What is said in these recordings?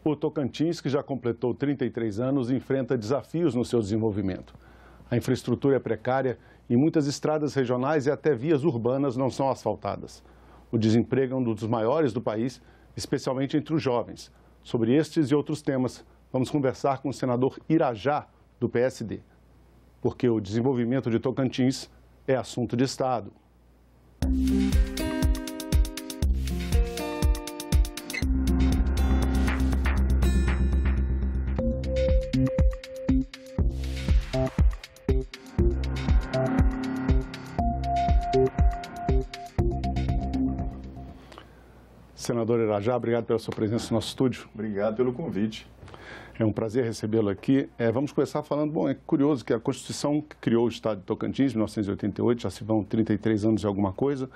O Tocantins, que já completou 33 anos, enfrenta desafios no seu desenvolvimento. A infraestrutura é precária e muitas estradas regionais e até vias urbanas não são asfaltadas. O desemprego é um dos maiores do país, especialmente entre os jovens. Sobre estes e outros temas, vamos conversar com o senador Irajá, do PSD. Porque o desenvolvimento de Tocantins é assunto de Estado. Senador Irajá, obrigado pela sua presença no nosso estúdio. Obrigado pelo convite. É um prazer recebê-lo aqui. Vamos começar falando, bom, é curioso que a Constituição que criou o Estado de Tocantins, em 1988, já se vão 33 anos de alguma coisa.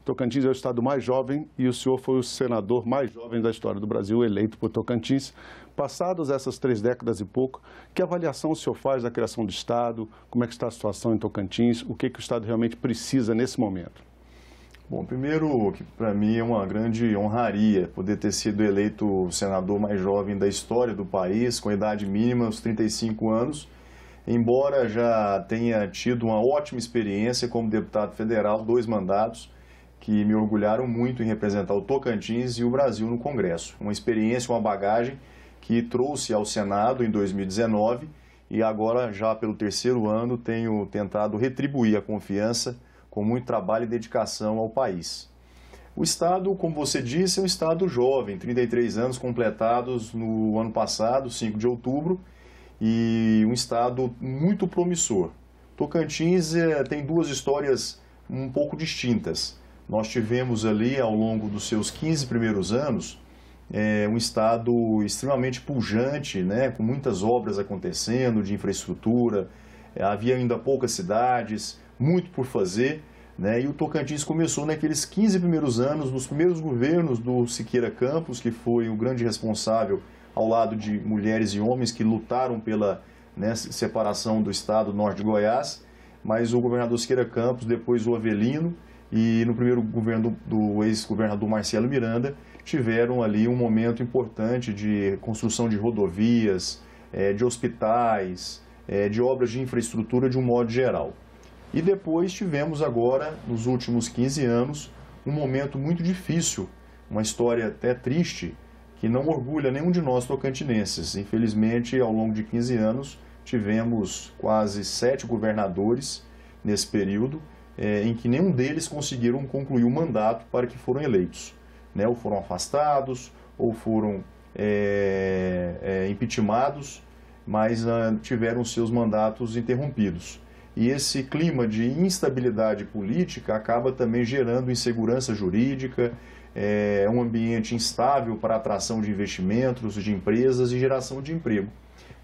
Tocantins é o estado mais jovem e o senhor foi o senador mais jovem da história do Brasil, eleito por Tocantins. Passadas essas 3 décadas e pouco, que avaliação o senhor faz da criação do Estado? Como é que está a situação em Tocantins? O que o Estado realmente precisa nesse momento? Bom, primeiro, que para mim é uma grande honraria poder ter sido eleito o senador mais jovem da história do país, com idade mínima, os 35 anos, embora já tenha tido uma ótima experiência como deputado federal, 2 mandatos, que me orgulharam muito em representar o Tocantins e o Brasil no Congresso. Uma experiência, uma bagagem que trouxe ao Senado em 2019 e agora, já pelo 3º ano, tenho tentado retribuir a confiança com muito trabalho e dedicação ao país. O Estado, como você disse, é um Estado jovem, 33 anos completados no ano passado, 5 de outubro, e um Estado muito promissor. Tocantins tem 2 histórias um pouco distintas. Nós tivemos ali, ao longo dos seus 15 primeiros anos, um Estado extremamente pujante, né, com muitas obras acontecendo de infraestrutura, havia ainda poucas cidades, muito por fazer, né? E o Tocantins começou naqueles 15 primeiros anos, nos primeiros governos do Siqueira Campos, que foi o grande responsável ao lado de mulheres e homens que lutaram pela, né, separação do estado norte de Goiás, mas o governador Siqueira Campos, depois o Avelino e no primeiro governo do ex-governador Marcelo Miranda, tiveram ali um momento importante de construção de rodovias, de hospitais, de obras de infraestrutura de um modo geral. E depois tivemos agora, nos últimos 15 anos, um momento muito difícil, uma história até triste, que não orgulha nenhum de nós tocantinenses. Infelizmente, ao longo de 15 anos, tivemos quase 7 governadores nesse período, em que nenhum deles conseguiram concluir o mandato para que foram eleitos, né? Ou foram afastados, ou foram impeachmentados, mas tiveram seus mandatos interrompidos. E esse clima de instabilidade política acaba também gerando insegurança jurídica, um ambiente instável para a atração de investimentos, de empresas e geração de emprego.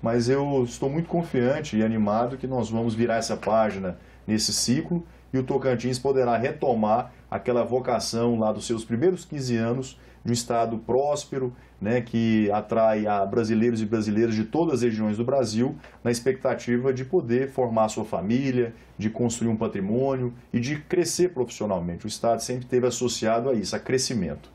Mas eu estou muito confiante e animado que nós vamos virar essa página nesse ciclo e o Tocantins poderá retomar aquela vocação lá dos seus primeiros 15 anos de um estado próspero, né, que atrai a brasileiros e brasileiras de todas as regiões do Brasil, na expectativa de poder formar sua família, de construir um patrimônio e de crescer profissionalmente. O estado sempre esteve associado a isso, a crescimento.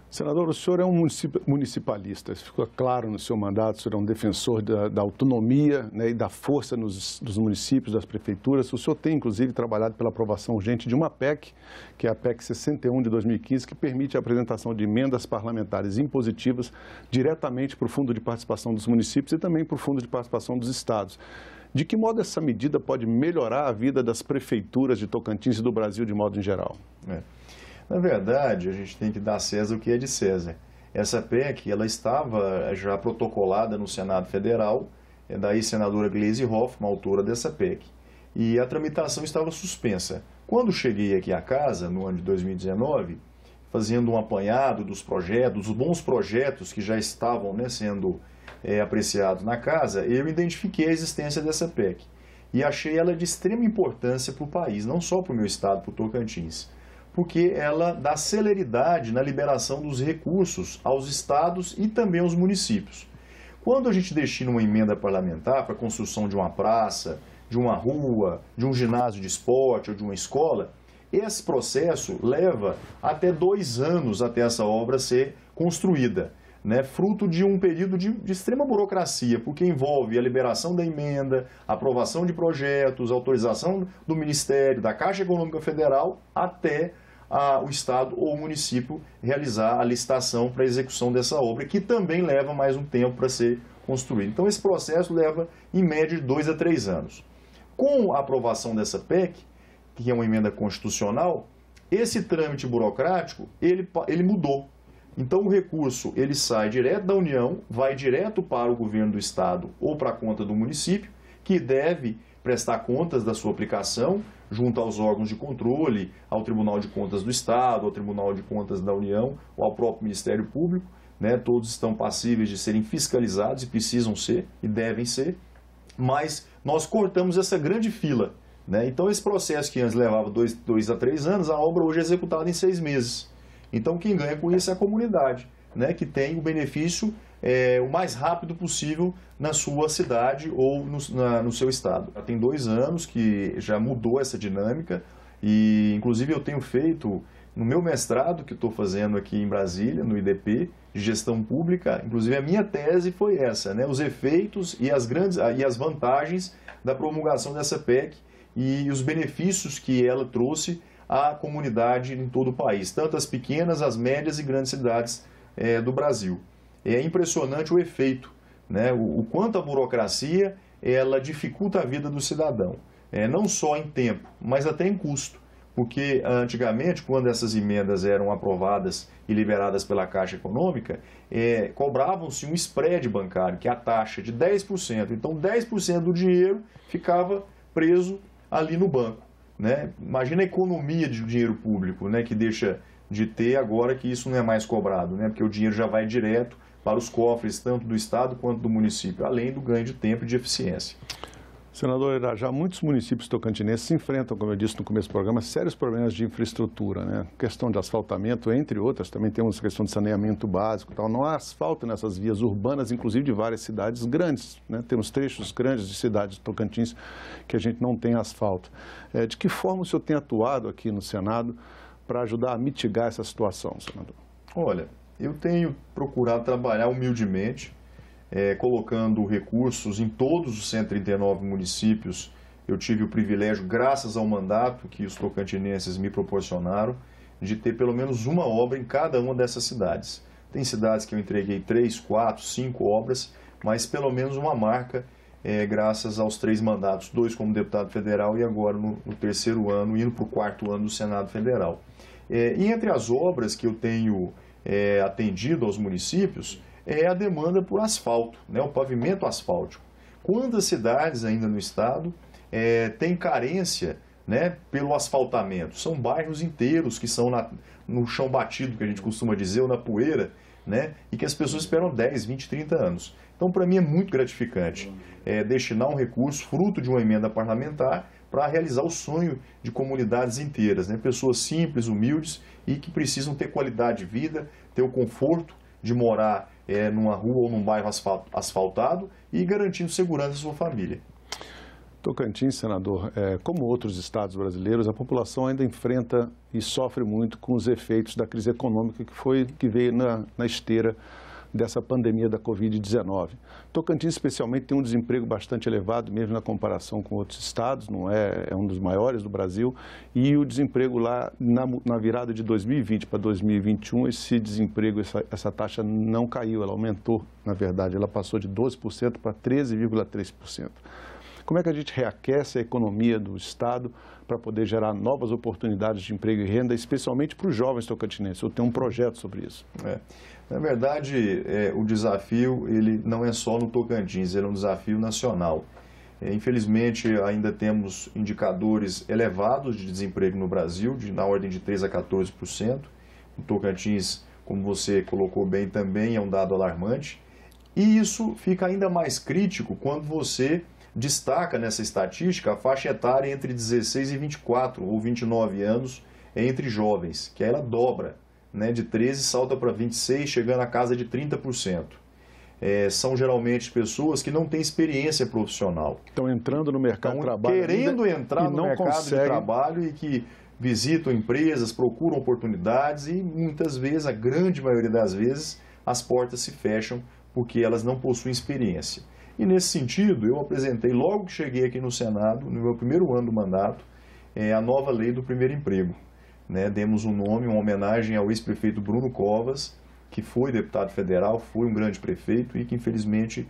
Senador, o senhor é um municipalista, isso ficou claro no seu mandato, o senhor é um defensor da autonomia, né, e da força dos municípios, das prefeituras. O senhor tem, inclusive, trabalhado pela aprovação urgente de uma PEC, que é a PEC 61 de 2015, que permite a apresentação de emendas parlamentares impositivas diretamente para o Fundo de Participação dos Municípios e também para o Fundo de Participação dos Estados. De que modo essa medida pode melhorar a vida das prefeituras de Tocantins e do Brasil de modo em geral? Na verdade, a gente tem que dar a César o que é de César. Essa PEC, ela estava já protocolada no Senado Federal, da ex-senadora Gleisi Hoffmann, autora dessa PEC, e a tramitação estava suspensa. Quando cheguei aqui à casa, no ano de 2019, fazendo um apanhado dos projetos, dos bons projetos que já estavam, né, sendo apreciados na casa, eu identifiquei a existência dessa PEC e achei ela de extrema importância para o país, não só para o meu estado, para o Tocantins, porque ela dá celeridade na liberação dos recursos aos estados e também aos municípios. Quando a gente destina uma emenda parlamentar para a construção de uma praça, de uma rua, de um ginásio de esporte ou de uma escola, esse processo leva até 2 anos até essa obra ser construída, né, fruto de um período de extrema burocracia, porque envolve a liberação da emenda, a aprovação de projetos, a autorização do Ministério, da Caixa Econômica Federal, até o Estado ou o município realizar a licitação para a execução dessa obra, que também leva mais um tempo para ser construída. Então, esse processo leva, em média, de 2 a 3 anos. Com a aprovação dessa PEC, que é uma emenda constitucional, esse trâmite burocrático, ele mudou. Então, o recurso ele sai direto da União, vai direto para o governo do Estado ou para a conta do município, que deve prestar contas da sua aplicação junto aos órgãos de controle, ao Tribunal de Contas do Estado, ao Tribunal de Contas da União ou ao próprio Ministério Público. Né? Todos estão passíveis de serem fiscalizados e precisam ser e devem ser, mas nós cortamos essa grande fila. Né? Então, esse processo que antes levava 2 a 3 anos, a obra hoje é executada em 6 meses. Então, quem ganha com isso é a comunidade, né, que tem o benefício o mais rápido possível na sua cidade ou no seu estado. Já tem 2 anos que já mudou essa dinâmica e, inclusive, eu tenho feito, no meu mestrado que estou fazendo aqui em Brasília, no IDP, de gestão pública, inclusive a minha tese foi essa, né, os efeitos e as vantagens da promulgação dessa PEC e os benefícios que ela trouxe à comunidade em todo o país, tanto as pequenas, as médias e grandes cidades do Brasil. É impressionante o efeito, né? O quanto a burocracia ela dificulta a vida do cidadão, não só em tempo, mas até em custo, porque antigamente, quando essas emendas eram aprovadas e liberadas pela Caixa Econômica, cobravam-se um spread bancário, que é a taxa de 10%, então 10% do dinheiro ficava preso ali no banco. Né? Imagina a economia de dinheiro público, né, que deixa de ter agora que isso não é mais cobrado, né, porque o dinheiro já vai direto para os cofres, tanto do Estado quanto do município, além do ganho de tempo e de eficiência. Senador Irajá, muitos municípios tocantinenses se enfrentam, como eu disse no começo do programa, sérios problemas de infraestrutura, né? Questão de asfaltamento, entre outras, também temos questão de saneamento básico, tal. Não há asfalto nessas vias urbanas, inclusive de várias cidades grandes, né? Temos trechos grandes de cidades Tocantins que a gente não tem asfalto. De que forma o senhor tem atuado aqui no Senado para ajudar a mitigar essa situação, senador? Olha, eu tenho procurado trabalhar humildemente, colocando recursos em todos os 139 municípios. Eu tive o privilégio, graças ao mandato que os tocantinenses me proporcionaram, de ter pelo menos uma obra em cada uma dessas cidades. Tem cidades que eu entreguei 3, 4, 5 obras, mas pelo menos uma marca, graças aos 3 mandatos, 2 como deputado federal e agora no 3º ano, indo para o 4º ano do Senado Federal. E entre as obras que eu tenho atendido aos municípios, é a demanda por asfalto, né, o pavimento asfáltico. Quantas cidades ainda no estado têm carência, né, pelo asfaltamento? São bairros inteiros que são no chão batido, que a gente costuma dizer, ou na poeira, né, e que as pessoas esperam 10, 20, 30 anos. Então, para mim, é muito gratificante destinar um recurso, fruto de uma emenda parlamentar, para realizar o sonho de comunidades inteiras, né, pessoas simples, humildes e que precisam ter qualidade de vida, ter o conforto de morar numa rua ou num bairro asfaltado e garantindo segurança à sua família. Tocantins, senador, como outros estados brasileiros, a população ainda enfrenta e sofre muito com os efeitos da crise econômica que veio na esteira dessa pandemia da Covid-19. Tocantins, especialmente, tem um desemprego bastante elevado, mesmo na comparação com outros estados, não é um dos maiores do Brasil, e o desemprego lá, na virada de 2020 para 2021, esse desemprego, essa taxa não caiu, ela aumentou, na verdade, ela passou de 12% para 13,3%. Como é que a gente reaquece a economia do estado para poder gerar novas oportunidades de emprego e renda, especialmente para os jovens tocantinenses? Eu tenho um projeto sobre isso. Na verdade, o desafio ele não é só no Tocantins, ele é um desafio nacional. Infelizmente, ainda temos indicadores elevados de desemprego no Brasil, na ordem de 3% a 14%. O Tocantins, como você colocou bem, também é um dado alarmante. E isso fica ainda mais crítico quando você destaca nessa estatística a faixa etária entre 16 e 24 ou 29 anos entre jovens, que ela dobra, né, de 13 salta para 26, chegando a casa de 30%. São geralmente pessoas que não têm experiência profissional. Estão entrando no mercado de trabalho. Querendo entrar no mercado de trabalho e que visitam empresas, procuram oportunidades e muitas vezes, a grande maioria das vezes, as portas se fecham porque elas não possuem experiência. E nesse sentido, eu apresentei, logo que cheguei aqui no Senado, no meu primeiro ano do mandato, a nova lei do primeiro emprego. Né? Demos um nome, uma homenagem ao ex-prefeito Bruno Covas, que foi deputado federal, foi um grande prefeito e que infelizmente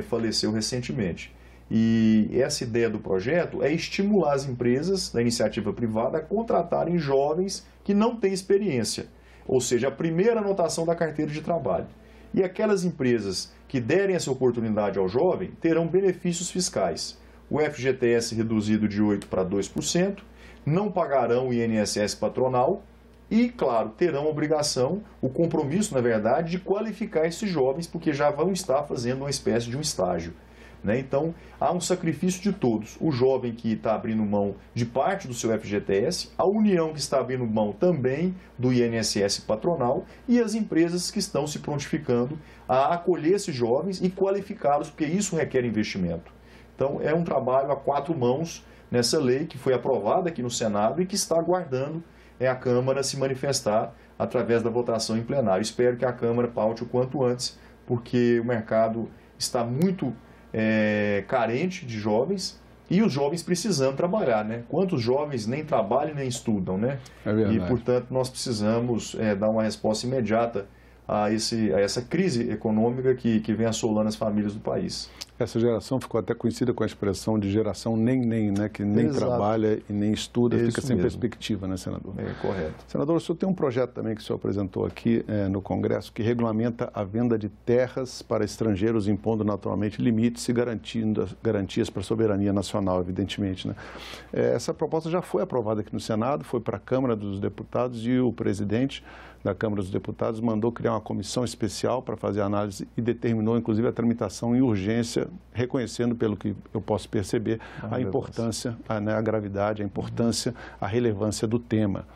faleceu recentemente. E essa ideia do projeto é estimular as empresas da iniciativa privada a contratarem jovens que não têm experiência, ou seja, a primeira anotação da carteira de trabalho. E aquelas empresas que derem essa oportunidade ao jovem terão benefícios fiscais. O FGTS reduzido de 8% para 2%, não pagarão o INSS patronal e, claro, terão a obrigação, o compromisso, na verdade, de qualificar esses jovens, porque já vão estar fazendo uma espécie de um estágio. Né? Então, há um sacrifício de todos. O jovem que está abrindo mão de parte do seu FGTS, a União que está abrindo mão também do INSS patronal e as empresas que estão se prontificando a acolher esses jovens e qualificá-los, porque isso requer investimento. Então, é um trabalho a quatro mãos nessa lei que foi aprovada aqui no Senado e que está aguardando a Câmara se manifestar através da votação em plenário. Espero que a Câmara paute o quanto antes, porque o mercado está muito carente de jovens e os jovens precisando trabalhar, né? Quantos jovens nem trabalham nem estudam, né? É verdade. E, portanto, nós precisamos dar uma resposta imediata a essa crise econômica que vem assolando as famílias do país. Essa geração ficou até conhecida com a expressão de geração nem, né? Que nem Exato. Trabalha e nem estuda, Isso fica sem mesmo. perspectiva, né, senador? É correto. Senador, o senhor tem um projeto também que o senhor apresentou aqui no Congresso que regulamenta a venda de terras para estrangeiros, impondo naturalmente limites e garantias para a soberania nacional, evidentemente, né? Essa proposta já foi aprovada aqui no Senado, foi para a Câmara dos Deputados e o presidente da Câmara dos Deputados mandou criar uma comissão especial para fazer a análise e determinou, inclusive, a tramitação em urgência, reconhecendo, pelo que eu posso perceber, a importância, a gravidade, a importância, a relevância do tema.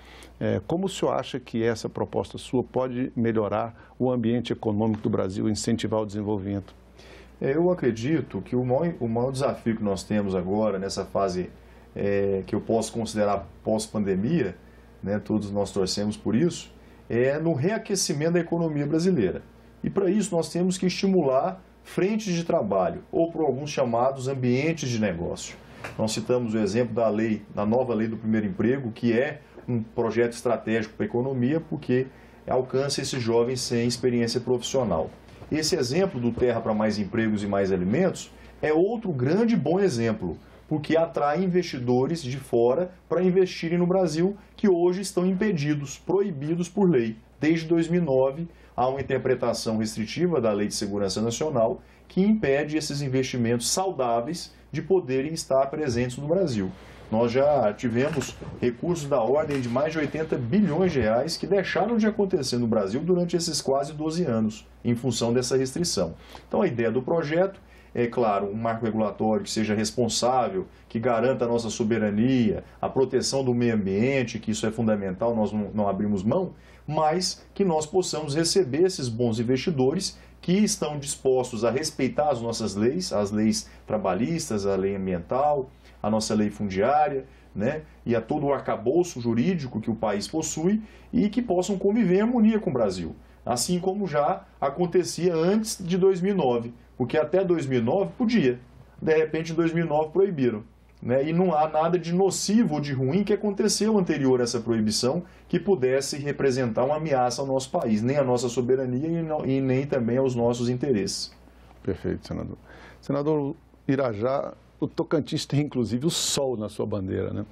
Como o senhor acha que essa proposta sua pode melhorar o ambiente econômico do Brasil e incentivar o desenvolvimento? Eu acredito que o maior desafio que nós temos agora, nessa fase que eu posso considerar pós-pandemia, né, todos nós torcemos por isso, é no reaquecimento da economia brasileira. E para isso nós temos que estimular frentes de trabalho, ou por alguns chamados ambientes de negócio. Nós citamos o exemplo da nova lei do primeiro emprego, que é um projeto estratégico para a economia, porque alcança esses jovens sem experiência profissional. Esse exemplo do Terra para Mais Empregos e Mais Alimentos é outro grande bom exemplo, porque atrai investidores de fora para investirem no Brasil, que hoje estão impedidos, proibidos por lei. Desde 2009, há uma interpretação restritiva da Lei de Segurança Nacional que impede esses investimentos saudáveis de poderem estar presentes no Brasil. Nós já tivemos recursos da ordem de mais de 80 bilhões de reais que deixaram de acontecer no Brasil durante esses quase 12 anos, em função dessa restrição. Então, a ideia do projeto é, claro, um marco regulatório que seja responsável, que garanta a nossa soberania, a proteção do meio ambiente, que isso é fundamental, nós não abrimos mão, mas que nós possamos receber esses bons investidores que estão dispostos a respeitar as nossas leis, as leis trabalhistas, a lei ambiental, a nossa lei fundiária, né, e a todo o arcabouço jurídico que o país possui e que possam conviver em harmonia com o Brasil, assim como já acontecia antes de 2009. Porque até 2009 podia, de repente em 2009 proibiram. Né? E não há nada de nocivo ou de ruim que aconteceu anterior a essa proibição que pudesse representar uma ameaça ao nosso país, nem à nossa soberania e nem também aos nossos interesses. Perfeito, senador. Senador Irajá, o Tocantins tem inclusive o sol na sua bandeira, né?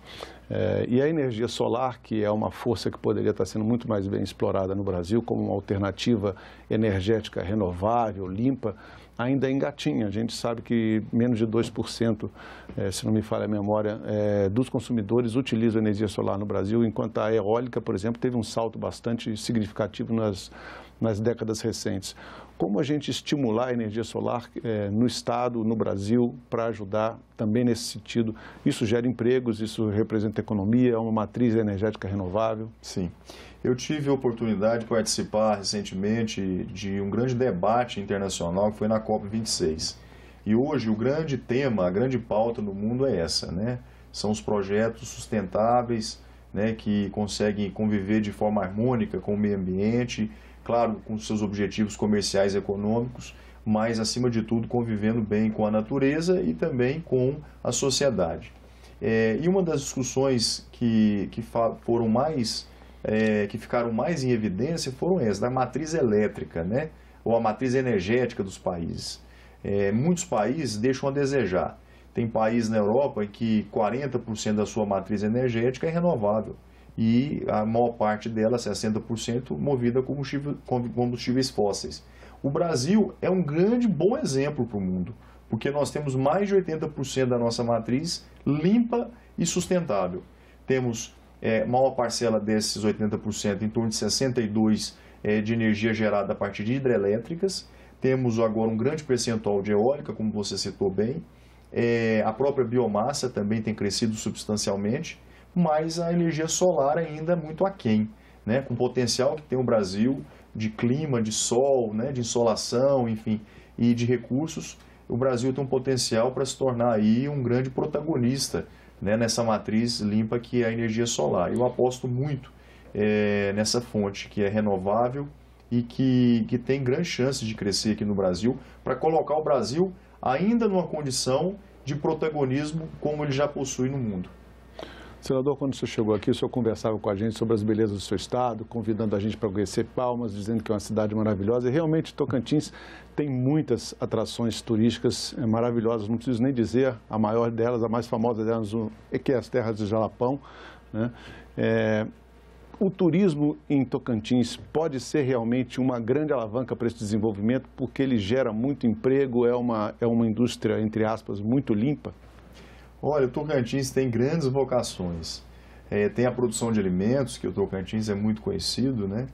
E a energia solar, que é uma força que poderia estar sendo muito mais bem explorada no Brasil como uma alternativa energética renovável, limpa, ainda engatinha. A gente sabe que menos de 2%, se não me falha a memória, dos consumidores utilizam energia solar no Brasil, enquanto a eólica, por exemplo, teve um salto bastante significativo nas décadas recentes. Como a gente estimular a energia solar no Estado, no Brasil, para ajudar também nesse sentido? Isso gera empregos, isso representa economia, é uma matriz energética renovável? Sim. Eu tive a oportunidade de participar recentemente de um grande debate internacional que foi na COP26. E hoje o grande tema, a grande pauta no mundo é essa, né? São os projetos sustentáveis, né, que conseguem conviver de forma harmônica com o meio ambiente, claro, com seus objetivos comerciais e econômicos, mas, acima de tudo, convivendo bem com a natureza e também com a sociedade. E uma das discussões que ficaram mais em evidência foram essas, da matriz elétrica, né? Ou a matriz energética dos países. Muitos países deixam a desejar. Tem países na Europa em que 40% da sua matriz energética é renovável e a maior parte dela, 60%, movida com combustíveis fósseis. O Brasil é um grande bom exemplo para o mundo, porque nós temos mais de 80% da nossa matriz limpa e sustentável. Temos maior parcela desses 80%, em torno de 62% de energia gerada a partir de hidrelétricas. Temos agora um grande percentual de eólica, como você citou bem. A própria biomassa também tem crescido substancialmente, mas a energia solar ainda é muito aquém, né? Com o potencial que tem o Brasil de clima, de sol, né? De insolação, enfim, e de recursos, o Brasil tem um potencial para se tornar aí um grande protagonista, né? Nessa matriz limpa que é a energia solar. Eu aposto muito nessa fonte que é renovável e que tem grandes chances de crescer aqui no Brasil, para colocar o Brasil ainda numa condição de protagonismo como ele já possui no mundo. Senador, quando o senhor chegou aqui, o senhor conversava com a gente sobre as belezas do seu estado, convidando a gente para conhecer Palmas, dizendo que é uma cidade maravilhosa. E realmente Tocantins tem muitas atrações turísticas maravilhosas, não preciso nem dizer, a maior delas, a mais famosa delas, que é as terras de Jalapão, né? O turismo em Tocantins pode ser realmente uma grande alavanca para esse desenvolvimento, porque ele gera muito emprego, é uma indústria, entre aspas, muito limpa? Olha, o Tocantins tem grandes vocações. Tem a produção de alimentos, que o Tocantins é muito conhecido, né?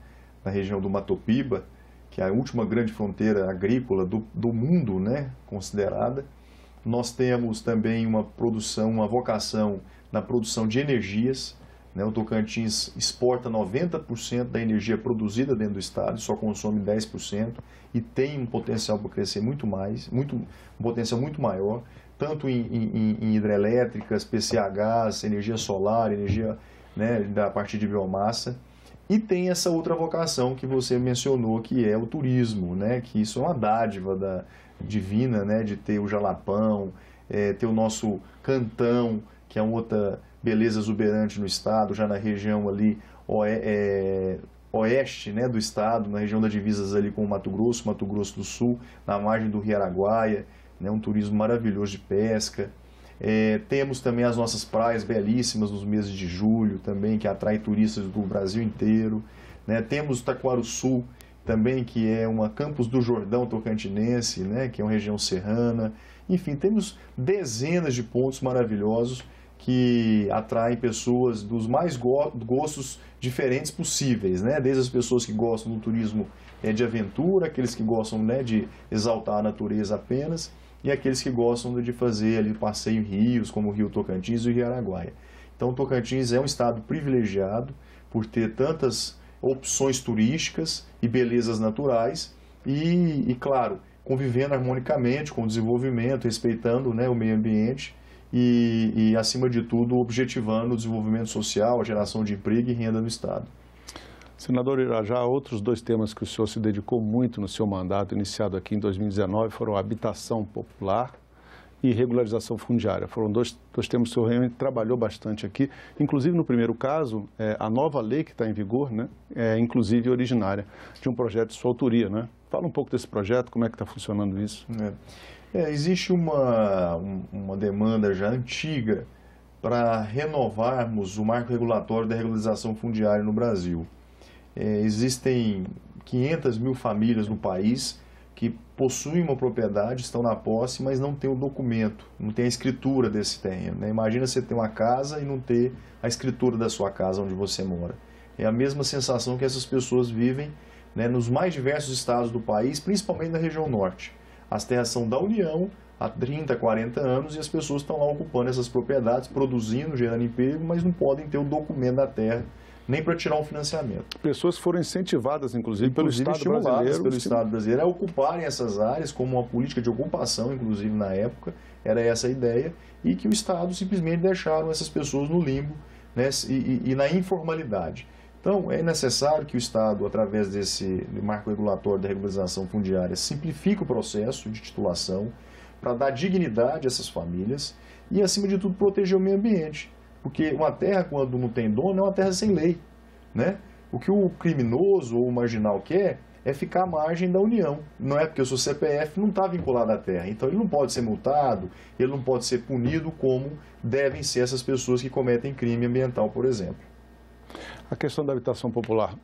Na região do Matopiba, que é a última grande fronteira agrícola do mundo, né? Considerada. Nós temos também uma vocação na produção de energias. O Tocantins exporta 90% da energia produzida dentro do estado, só consome 10% e tem um potencial para crescer muito mais, um potencial muito maior, tanto em hidrelétricas, PCHs, energia solar, energia, né, da partir de biomassa. E tem essa outra vocação que você mencionou, que é o turismo, né, que isso é uma dádiva divina, né, de ter o Jalapão, ter o nosso Cantão, que é uma outra beleza exuberante no estado, já na região ali oeste, né, do estado, na região das divisas ali com o Mato Grosso do Sul, na margem do Rio Araguaia, né, um turismo maravilhoso de pesca. Temos também as nossas praias belíssimas nos meses de julho também, que atrai turistas do Brasil inteiro, né? Temos o Taquarussu também, que é uma Campos do Jordão tocantinense, né, que é uma região serrana. Enfim, temos dezenas de pontos maravilhosos que atraem pessoas dos mais gostos diferentes possíveis, né? Desde as pessoas que gostam do turismo de aventura, aqueles que gostam, né, de exaltar a natureza apenas, e aqueles que gostam de fazer ali passeio em rios, como o Rio Tocantins e o Rio Araguaia. Então, o Tocantins é um estado privilegiado por ter tantas opções turísticas e belezas naturais e claro, convivendo harmonicamente com o desenvolvimento, respeitando, né, o meio ambiente e, acima de tudo, objetivando o desenvolvimento social, a geração de emprego e renda no estado. Senador Irajá, outros dois temas que o senhor se dedicou muito no seu mandato, iniciado aqui em 2019, foram a habitação popular e regularização fundiária. Foram dois temas que o senhor realmente trabalhou bastante aqui. Inclusive, no primeiro caso, a nova lei que está em vigor, né, é inclusive originária de um projeto de sua autoria, né? Fala um pouco desse projeto, como é que está funcionando isso? Existe uma demanda já antiga para renovarmos o marco regulatório da regularização fundiária no Brasil. Existem 500 mil famílias no país que possuem uma propriedade, estão na posse, mas não tem o documento, não tem a escritura desse terreno, né? Imagina você ter uma casa e não ter a escritura da sua casa onde você mora. É a mesma sensação que essas pessoas vivem, né, nos mais diversos estados do país, principalmente na região norte. As terras são da União há 30, 40 anos e as pessoas estão lá ocupando essas propriedades, produzindo, gerando emprego, mas não podem ter o documento da terra, nem para tirar um financiamento. Pessoas foram incentivadas, inclusive pelo Estado brasileiro a ocuparem essas áreas como uma política de ocupação, inclusive na época, era essa a ideia, e que o Estado simplesmente deixaram essas pessoas no limbo, né, e na informalidade. Então, é necessário que o Estado, através desse marco regulatório da regularização fundiária, simplifique o processo de titulação para dar dignidade a essas famílias e, acima de tudo, proteger o meio ambiente. Porque uma terra, quando não tem dono, é uma terra sem lei, né? O que o criminoso ou o marginal quer é ficar à margem da União. Não é porque o seu CPF não está vinculado à terra. Então, ele não pode ser multado, ele não pode ser punido como devem ser essas pessoas que cometem crime ambiental, por exemplo. A questão da habitação popular.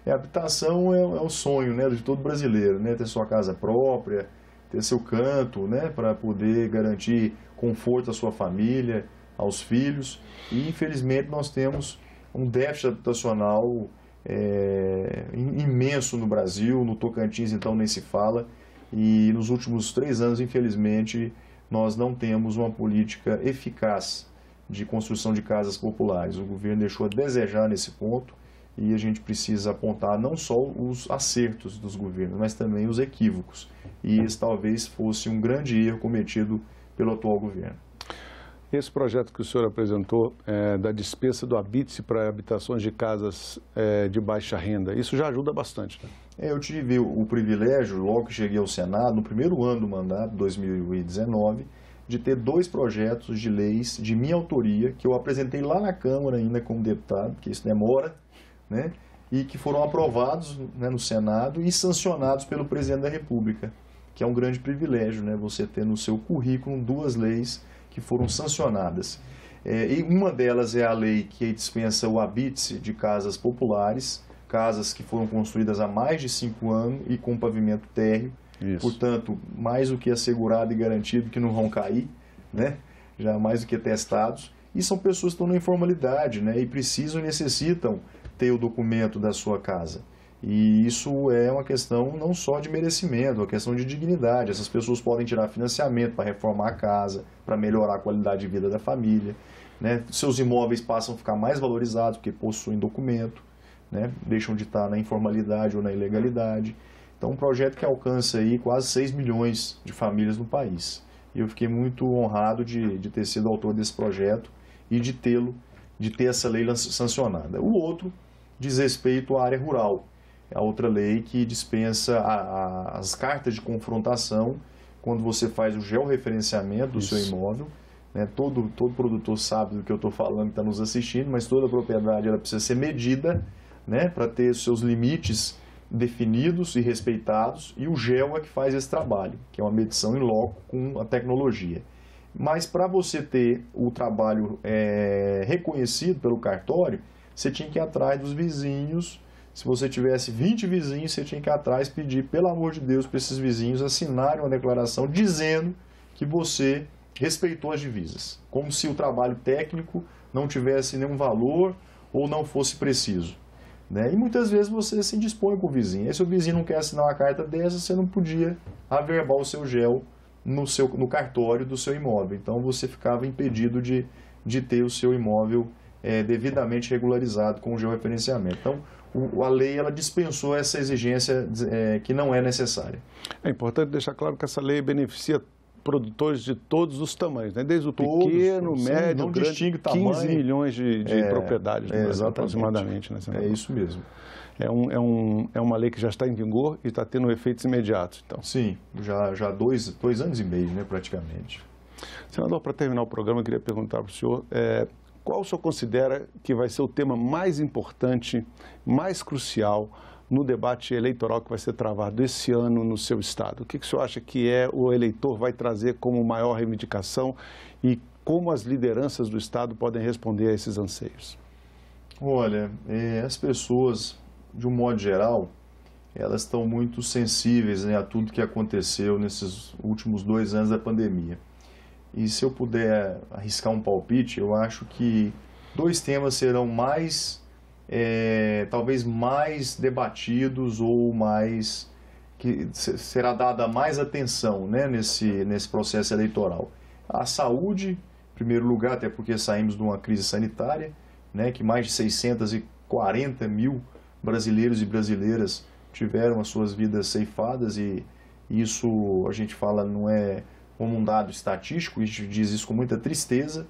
A habitação é o sonho, né, de todo brasileiro, né, ter sua casa própria, ter seu canto, né, para poder garantir conforto à sua família, aos filhos. E, infelizmente, nós temos um déficit habitacional imenso no Brasil, no Tocantins, então, nem se fala. E nos últimos 3 anos, infelizmente, nós não temos uma política eficaz de construção de casas populares. O governo deixou a desejar nesse ponto e a gente precisa apontar não só os acertos dos governos, mas também os equívocos. E esse talvez fosse um grande erro cometido pelo atual governo. Esse projeto que o senhor apresentou, da dispensa do habite para habitações de casas de baixa renda, isso já ajuda bastante, né? Eu tive o privilégio, logo que cheguei ao Senado, no primeiro ano do mandato, 2019, de ter 2 projetos de leis de minha autoria, que eu apresentei lá na Câmara ainda como deputado, porque isso demora, né? E que foram aprovados, né, no Senado e sancionados pelo presidente da República, que é um grande privilégio, né, você ter no seu currículo 2 leis que foram sancionadas. E uma delas é a lei que dispensa o habite de casas populares, casas que foram construídas há mais de 5 anos e com pavimento térreo. Isso. Portanto, mais do que assegurado e garantido que não vão cair, né? Já mais do que testados. E são pessoas que estão na informalidade, né? E precisam e necessitam ter o documento da sua casa. E isso é uma questão não só de merecimento, é uma questão de dignidade. Essas pessoas podem tirar financiamento para reformar a casa, para melhorar a qualidade de vida da família, né? Seus imóveis passam a ficar mais valorizados porque possuem documento, né? Deixam de estar na informalidade ou na ilegalidade. Então, um projeto que alcança aí quase 6 milhões de famílias no país. E eu fiquei muito honrado de ter sido autor desse projeto e de ter essa lei sancionada. O outro diz respeito à área rural. É a outra lei que dispensa as cartas de confrontação quando você faz o georreferenciamento do seu imóvel. Né? Todo produtor sabe do que eu estou falando, que está nos assistindo, mas toda propriedade ela precisa ser medida, né, para ter os seus limites definidos e respeitados, e o GEO é que faz esse trabalho, que é uma medição em loco com a tecnologia. Mas para você ter o trabalho reconhecido pelo cartório, você tinha que ir atrás dos vizinhos. Se você tivesse 20 vizinhos, você tinha que ir atrás e pedir, pelo amor de Deus, para esses vizinhos assinarem uma declaração dizendo que você respeitou as divisas, como se o trabalho técnico não tivesse nenhum valor ou não fosse preciso. Né? E muitas vezes você se indispõe com o vizinho. E se o vizinho não quer assinar uma carta dessa, você não podia averbar o seu GEO no cartório do seu imóvel. Então você ficava impedido de ter o seu imóvel devidamente regularizado com o georreferenciamento. Então a lei ela dispensou essa exigência que não é necessária. É importante deixar claro que essa lei beneficia produtores de todos os tamanhos, né? Desde o pequeno, médio, não grande, distingue 15 tamanho. milhões de propriedades no Brasil, aproximadamente. Né, é isso mesmo. É uma lei que já está em vigor e está tendo efeitos imediatos. Então. Sim, já 2 anos e meio, né, praticamente. Senador, para terminar o programa, eu queria perguntar para o senhor qual o senhor considera que vai ser o tema mais importante, mais crucial no debate eleitoral que vai ser travado esse ano no seu estado? O que o senhor acha que o eleitor vai trazer como maior reivindicação e como as lideranças do estado podem responder a esses anseios? Olha, as pessoas, de um modo geral, elas estão muito sensíveis, né, a tudo que aconteceu nesses últimos 2 anos da pandemia. E se eu puder arriscar um palpite, eu acho que 2 temas serão talvez mais debatidos ou que será dada mais atenção, né, nesse processo eleitoral. A saúde, em primeiro lugar, até porque saímos de uma crise sanitária, né, que mais de 640 mil brasileiros e brasileiras tiveram as suas vidas ceifadas, e isso a gente fala não é como um dado estatístico, e a gente diz isso com muita tristeza,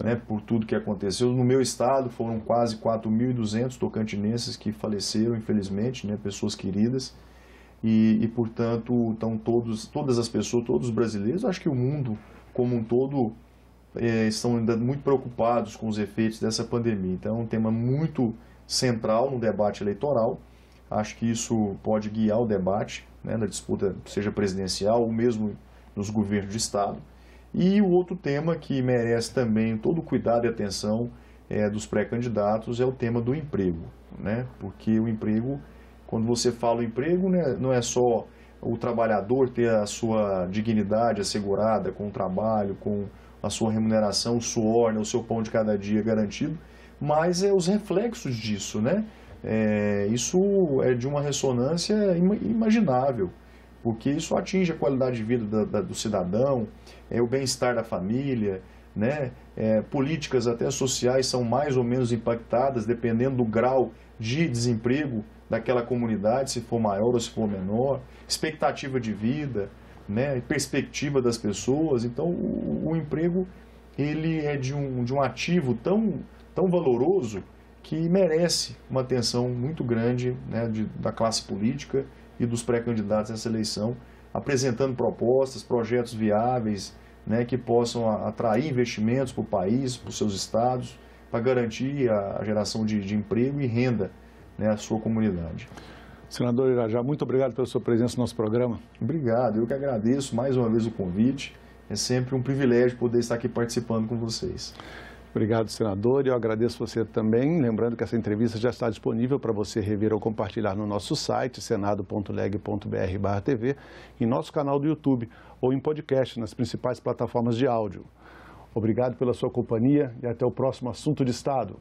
né, por tudo que aconteceu. No meu estado foram quase 4.200 tocantinenses que faleceram, infelizmente, né, pessoas queridas, e portanto, então, todas as pessoas, todos os brasileiros, acho que o mundo como um todo estão ainda muito preocupados com os efeitos dessa pandemia. Então, é um tema muito central no debate eleitoral. Acho que isso pode guiar o debate, né, na disputa, seja presidencial ou mesmo nos governos de Estado. E o outro tema que merece também todo o cuidado e atenção dos pré-candidatos é o tema do emprego, né? Porque o emprego, quando você fala o emprego, né, não é só o trabalhador ter a sua dignidade assegurada com o trabalho, com a sua remuneração, o suor, né, o seu pão de cada dia garantido, mas os reflexos disso, né? Isso é de uma ressonância imaginável, porque isso atinge a qualidade de vida do cidadão, o bem-estar da família, né? Políticas até sociais são mais ou menos impactadas dependendo do grau de desemprego daquela comunidade, se for maior ou se for menor, expectativa de vida, né? Perspectiva das pessoas. Então, o emprego ele é de um ativo tão valoroso que merece uma atenção muito grande, né, da classe política e dos pré-candidatos nessa eleição, apresentando propostas, projetos viáveis, né, que possam atrair investimentos para o país, para os seus estados, para garantir a geração de emprego e renda, né, à sua comunidade. Senador Irajá, muito obrigado pela sua presença no nosso programa. Obrigado, eu que agradeço mais uma vez o convite. É sempre um privilégio poder estar aqui participando com vocês. Obrigado, senador, e eu agradeço você também. Lembrando que essa entrevista já está disponível para você rever ou compartilhar no nosso site, senado.leg.br/tv, em nosso canal do YouTube ou em podcast nas principais plataformas de áudio. Obrigado pela sua companhia e até o próximo Assunto de Estado.